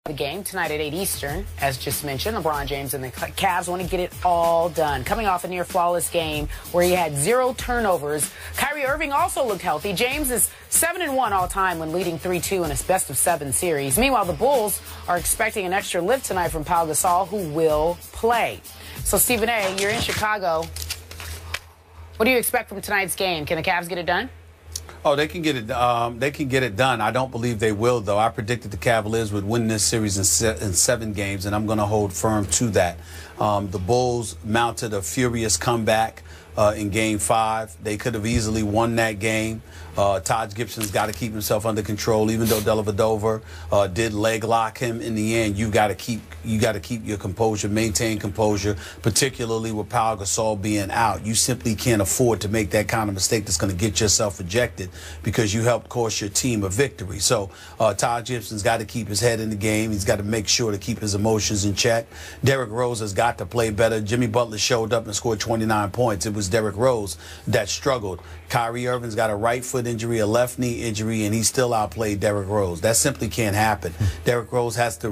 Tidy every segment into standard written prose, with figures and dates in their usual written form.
The game tonight at 8 Eastern, as just mentioned, LeBron James and the Cavs want to get it all done. Coming off a near-flawless game where he had 0 turnovers, Kyrie Irving also looked healthy. James is 7-1 all-time when leading 3-2 in his best-of-7 series. Meanwhile, the Bulls are expecting an extra lift tonight from Pau Gasol, who will play. So, Stephen A., you're in Chicago. What do you expect from tonight's game? Can the Cavs get it done? Oh, they can get it. They can get it done. I don't believe they will, though. I predicted the Cavaliers would win this series in 7 games, and I'm going to hold firm to that. The Bulls mounted a furious comeback in Game 5. They could have easily won that game. Taj Gibson's got to keep himself under control, even though Dellavedova did leg lock him. In the end, you got to keep your composure, maintain composure, particularly with Pau Gasol being out. You simply can't afford to make that kind of mistake that's going to get yourself ejected because you helped cost your team a victory. So Taj Gibson's got to keep his head in the game. He's got to make sure to keep his emotions in check. Derrick Rose has got to play better. Jimmy Butler showed up and scored 29 points. It was Derrick Rose that struggled. Kyrie Irving's got a right foot injury, a left knee injury, and he still outplayed Derrick Rose. That simply can't happen. Derrick Rose has to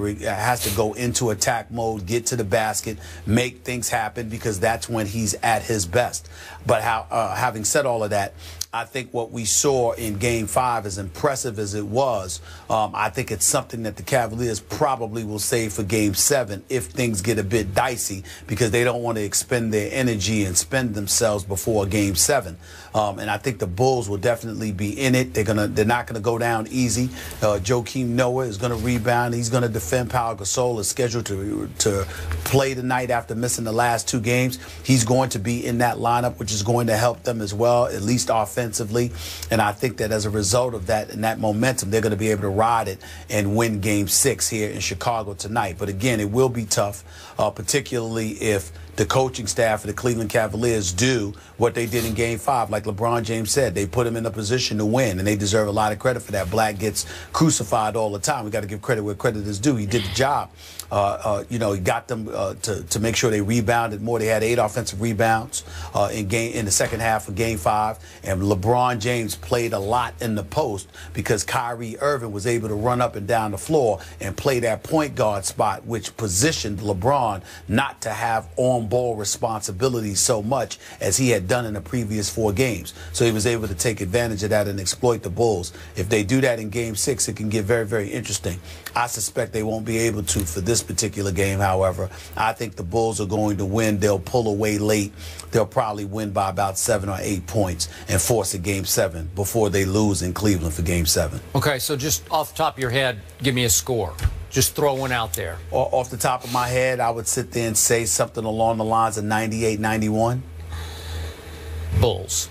go into attack mode, get to the basket, make things happen, because that's when he's at his best. But having said all of that, I think what we saw in Game 5, as impressive as it was, I think it's something that the Cavaliers probably will save for Game 7 if things get a bit dicey, because they don't want to expend their energy and spend themselves before Game 7. And I think the Bulls will definitely be in it. They're not gonna go down easy. Joakim Noah is gonna rebound. He's gonna defend. Pau Gasol is scheduled to play tonight after missing the last 2 games. He's going to be in that lineup, which is going to help them as well, at least offensively. And I think that as a result of that and that momentum, they're going to be able to ride it and win Game 6 here in Chicago tonight. But again, it will be tough, particularly if the coaching staff of the Cleveland Cavaliers do what they did in Game 5. Like LeBron James said, they put him in a position to win, and they deserve a lot of credit for that. Black gets crucified all the time. We got to give credit where credit is due. He did the job. He got them to make sure they rebounded more. They had 8 offensive rebounds in the second half of Game 5, and LeBron James played a lot in the post because Kyrie Irving was able to run up and down the floor and play that point guard spot, which positioned LeBron not to have on-ball responsibility so much as he had done in the previous 4 games. So he was able to take advantage of that and exploit the Bulls. If they do that in Game 6, it can get very, very interesting. I suspect they won't be able to for this particular game, however. I think the Bulls are going to win. They'll pull away late. They'll probably win by about 7 or 8 points and force a Game 7 before they lose in Cleveland for Game 7. Okay, so just off the top of your head, give me a score. Just throw one out there. Off the top of my head, I would sit there and say something along the lines of 98-91. Bulls.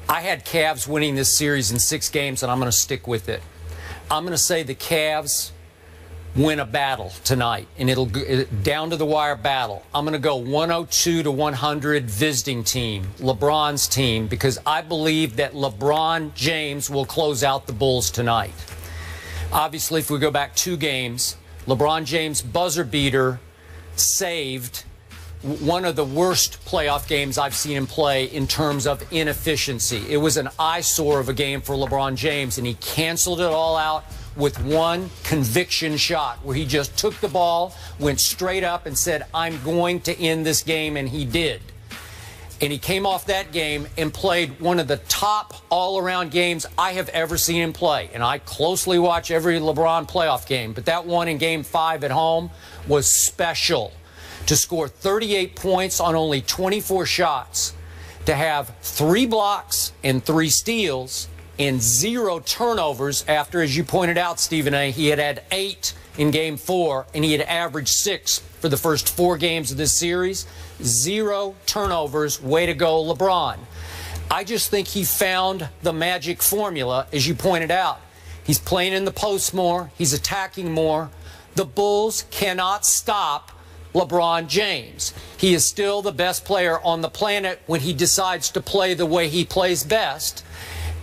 I had Cavs winning this series in 6 games, and I'm going to stick with it. I'm going to say the Cavs win a battle tonight, and it'll down to the wire battle. I'm going to go 102-100 visiting team, LeBron's team, because I believe that LeBron James will close out the Bulls tonight. Obviously, if we go back 2 games, LeBron James' buzzer beater saved one of the worst playoff games I've seen him play in terms of inefficiency. It was an eyesore of a game for LeBron James, and he canceled it all out with one conviction shot where he just took the ball, went straight up, and said, I'm going to end this game, and he did. And he came off that game and played one of the top all-around games I have ever seen him play. And I closely watch every LeBron playoff game, but that one in Game 5 at home was special. To score 38 points on only 24 shots, to have 3 blocks and 3 steals and 0 turnovers after, as you pointed out, Stephen A., he had 8 in Game 4, and he had averaged 6 for the first 4 games of this series. 0 turnovers. Way to go, LeBron. I just think he found the magic formula, as you pointed out. He's playing in the post more. He's attacking more. The Bulls cannot stop LeBron James. He is still the best player on the planet when he decides to play the way he plays best.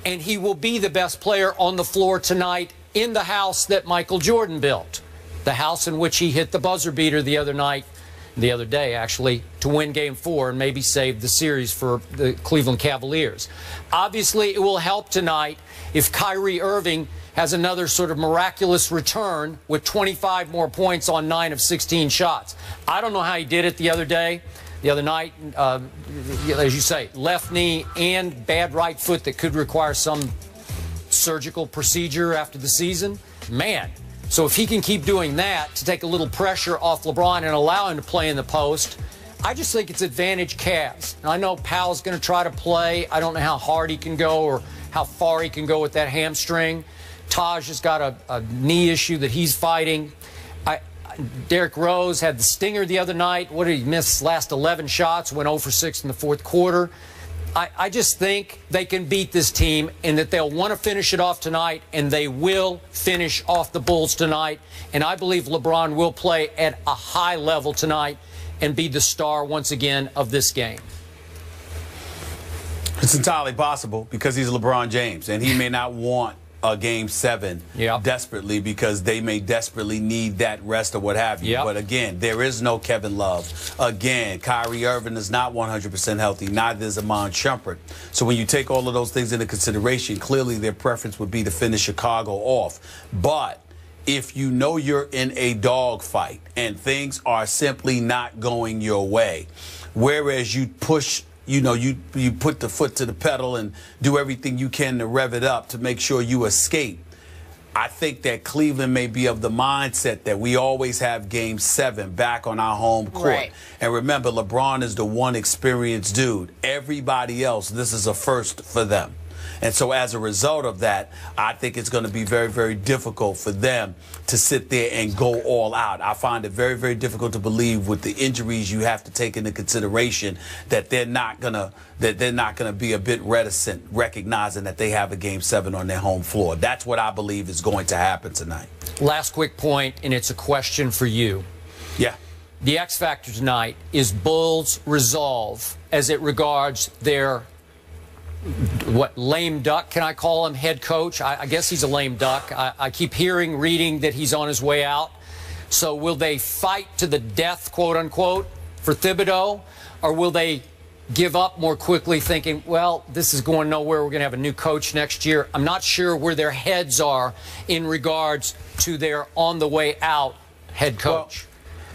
And he will be the best player on the floor tonight in the house that Michael Jordan built. The house in which he hit the buzzer beater the other day, actually, to win Game 4 and maybe save the series for the Cleveland Cavaliers. Obviously, it will help tonight if Kyrie Irving has another sort of miraculous return with 25 more points on 9 of 16 shots. I don't know how he did it the other night, as you say, left knee and bad right foot that could require some surgical procedure after the season. Man, so if he can keep doing that to take a little pressure off LeBron and allow him to play in the post, I just think it's advantage Cavs. Now, I know Powell's going to try to play. I don't know how hard he can go or how far he can go with that hamstring. Taj has got a knee issue that he's fighting. Derrick Rose had the stinger the other night. What did he miss? Last 11 shots, went 0 for 6 in the fourth quarter. I just think they can beat this team and that they'll want to finish it off tonight, and they will finish off the Bulls tonight. And I believe LeBron will play at a high level tonight and be the star once again of this game. It's entirely possible because he's LeBron James, and he may not want a Game 7 desperately because they may desperately need that rest or what have you. But again, there is no Kevin Love. Again, Kyrie Irving is not 100% healthy. Neither is Iman Shumpert. So when you take all of those things into consideration, clearly their preference would be to finish Chicago off. But if you know you're in a dogfight and things are simply not going your way, whereas you push, you know, you put the foot to the pedal and do everything you can to rev it up to make sure you escape. I think that Cleveland may be of the mindset that we always have Game 7 back on our home court. Right. And remember, LeBron is the one experienced dude. Everybody else, this is a first for them. And so as a result of that, I think it's going to be very, very difficult for them to sit there and go all out. I find it very, very difficult to believe with the injuries you have to take into consideration that they're not going to be a bit reticent, recognizing that they have a Game 7 on their home floor. That's what I believe is going to happen tonight. Last quick point, and it's a question for you. Yeah. The X factor tonight is Bulls' resolve as it regards their lame duck, can I call him, head coach? I guess he's a lame duck. I keep reading that he's on his way out. So will they fight to the death, quote unquote, for Thibodeau? Or will they give up more quickly thinking, well, this is going nowhere, we're going to have a new coach next year? I'm not sure where their heads are in regards to their on the way out head coach. Well,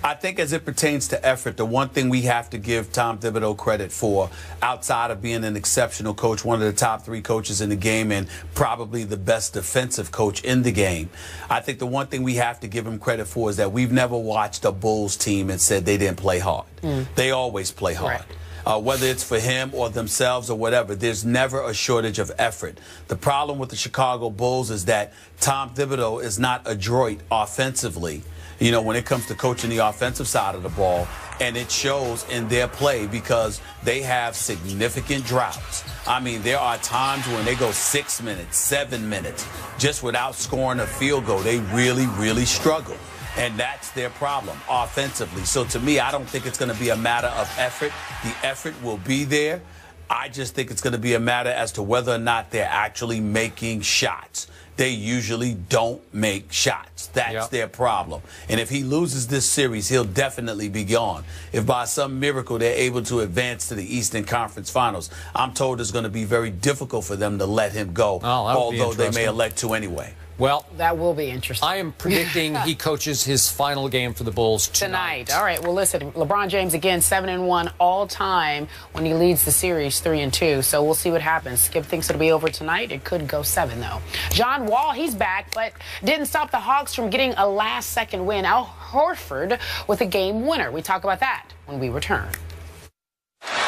I think as it pertains to effort, the one thing we have to give Tom Thibodeau credit for, outside of being an exceptional coach, one of the top 3 coaches in the game and probably the best defensive coach in the game, I think the one thing we have to give him credit for is that we've never watched a Bulls team and said they didn't play hard. They always play hard. Right. Whether it's for him or themselves or whatever, there's never a shortage of effort. The problem with the Chicago Bulls is that Tom Thibodeau is not adroit offensively, you know, when it comes to coaching the offensive side of the ball, and it shows in their play because they have significant droughts. I mean, there are times when they go 6 minutes, 7 minutes, just without scoring a field goal. They really, really struggle. And that's their problem offensively. So to me, I don't think it's going to be a matter of effort. The effort will be there. I just think it's going to be a matter as to whether or not they're actually making shots. They usually don't make shots. That's their problem. And if he loses this series, he'll definitely be gone. If by some miracle they're able to advance to the Eastern Conference Finals, I'm told it's going to be very difficult for them to let him go, although they may elect to anyway. Well, that will be interesting. I am predicting he coaches his final game for the Bulls tonight. All right. Well, listen, LeBron James again 7-1 all time when he leads the series 3-2. So we'll see what happens. Skip thinks it'll be over tonight. It could go 7 though. John Wall, he's back, but didn't stop the Hawks from getting a last-second win. Al Horford with a game winner. We talk about that when we return.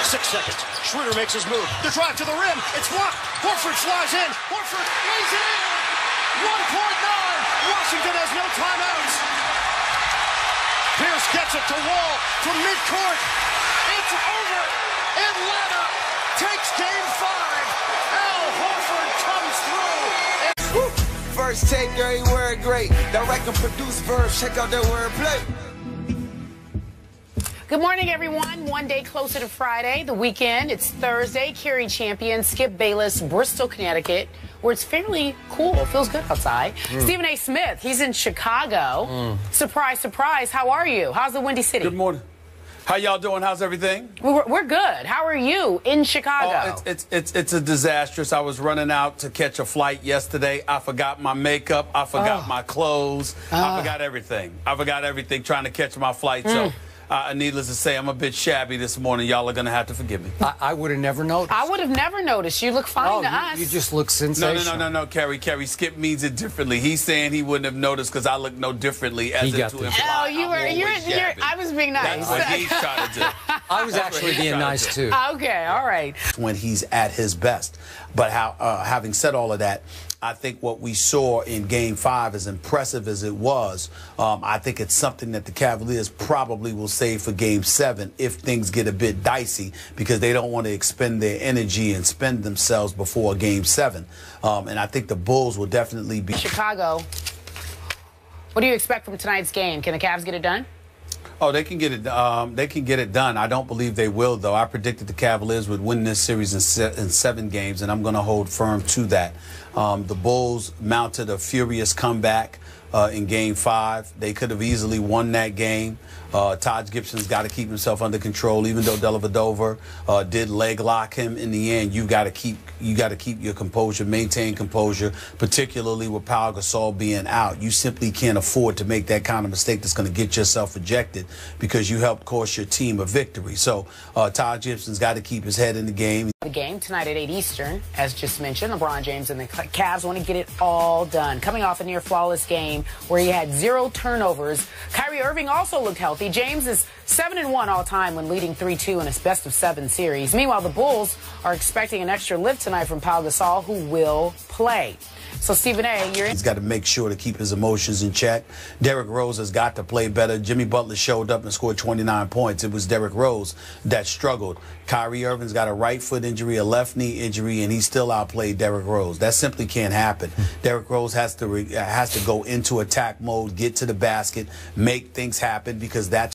6 seconds. Schroeder makes his move. The drive to the rim. It's blocked. Horford flies in. Horford lays it in. 1.9. Washington has no timeouts. Pierce gets it to Wall from midcourt. It's over. Atlanta takes game 5. Al Horford comes through. First take, every word great. Direct and produce verbs. Check out their wordplay. Good morning, everyone. One day closer to Friday, the weekend. It's Thursday. Kerry champion Skip Bayless, Bristol, Connecticut, where it's fairly cool. Feels good outside. Stephen A. Smith, he's in Chicago. Surprise, surprise. How are you? How's the Windy City? Good morning. How y'all doing? How's everything? We're good. How are you in Chicago? Oh, it's a disastrous. I was running out to catch a flight yesterday. I forgot my makeup. I forgot my clothes. I forgot everything. Trying to catch my flight. So, needless to say, I'm a bit shabby this morning. Y'all are going to have to forgive me. I would have never noticed. I would have never noticed. You look fine to us. You just look sensational. No, Kerry. Skip means it differently. He's saying he wouldn't have noticed because I look no differently as he got to the imply. Oh, I was being nice. That's what he's trying to do. I was actually being nice, too. Okay, all right. When he's at his best. But having said all of that, I think what we saw in Game 5, as impressive as it was, I think it's something that the Cavaliers probably will save for Game 7 if things get a bit dicey, because they don't want to expend their energy and spend themselves before Game 7. And I think the Bulls will definitely be... Chicago, what do you expect from tonight's game? Can the Cavs get it done? Oh, they can get it. They can get it done. I don't believe they will, though. I predicted the Cavaliers would win this series in 7 games, and I'm going to hold firm to that. The Bulls mounted a furious comeback in Game 5. They could have easily won that game. Taj Gibson's got to keep himself under control, even though Dellavedova did leg lock him. In the end, you got to keep your composure, maintain composure, particularly with Pau Gasol being out. You simply can't afford to make that kind of mistake that's going to get yourself ejected, because you helped cost your team a victory. So Taj Gibson's got to keep his head in the game. The game tonight at 8 Eastern, as just mentioned, LeBron James and the Cavs want to get it all done. Coming off a near flawless game where he had 0 turnovers. Kyrie Irving also looked healthy. James is 7-1 all time when leading 3-2 in his best-of-7 series. Meanwhile, the Bulls are expecting an extra lift tonight from Pau Gasol, who will play. So, Stephen A., he's got to make sure to keep his emotions in check. Derrick Rose has got to play better. Jimmy Butler showed up and scored 29 points. It was Derrick Rose that struggled. Kyrie Irving's got a right foot injury, a left knee injury, and he still outplayed Derrick Rose. That simply can't happen. Derrick Rose has to go into attack mode, get to the basket, make things happen, because that's